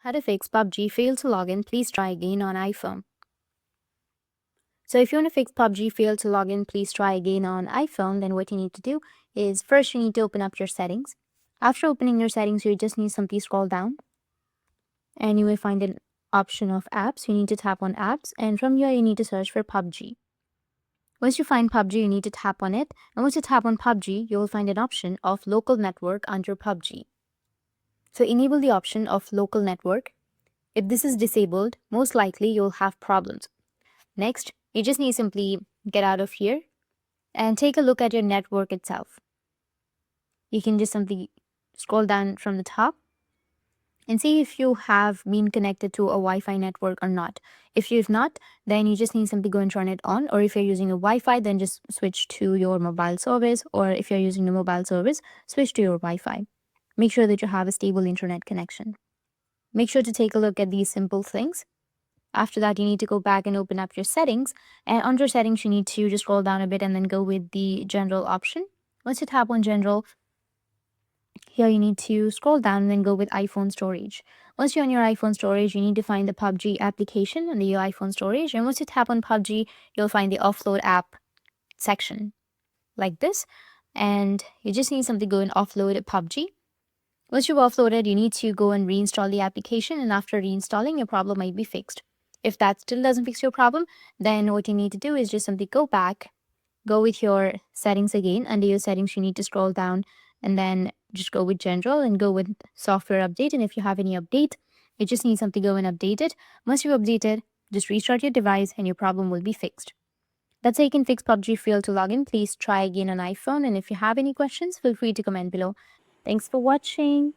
How to fix Pubg fail to login, please try again on iPhone. So if you want to fix Pubg fail to login, please try again on iPhone, then what you need to do is first you need to open up your settings. After opening your settings, you just need simply scroll down and you will find an option of apps. You need to tap on apps, and from here you need to search for Pubg. Once you find Pubg, you need to tap on it, and once you tap on Pubg, you will find an option of local network under Pubg. So enable the option of local network. If this is disabled, most likely you'll have problems. Next, you just need to simply get out of here and take a look at your network itself. You can just simply scroll down from the top and see if you have been connected to a Wi-Fi network or not. If you've not, then you just need to simply go and turn it on, or if you're using a Wi-Fi, then just switch to your mobile service, or if you're using the mobile service, switch to your Wi-Fi. Make sure that you have a stable internet connection. Make sure to take a look at these simple things. After that, you need to go back and open up your settings, and under settings you need to just scroll down a bit and then go with the general option. Once you tap on general, here you need to scroll down and then go with iPhone storage. Once you're on your iPhone storage, you need to find the Pubg application under your iPhone storage, and once you tap on Pubg, you'll find the offload app section like this, and you just need something to go and offload Pubg. Once you've offloaded, you need to go and reinstall the application, and after reinstalling, your problem might be fixed. If that still doesn't fix your problem, then what you need to do is just simply go back, go with your settings again. Under your settings, you need to scroll down and then just go with general and go with software update. And if you have any update, you just need something to go and update it. Once you've updated, just restart your device and your problem will be fixed. That's how you can fix Pubg fail to login. Please try again on iPhone. And if you have any questions, feel free to comment below. Thanks for watching.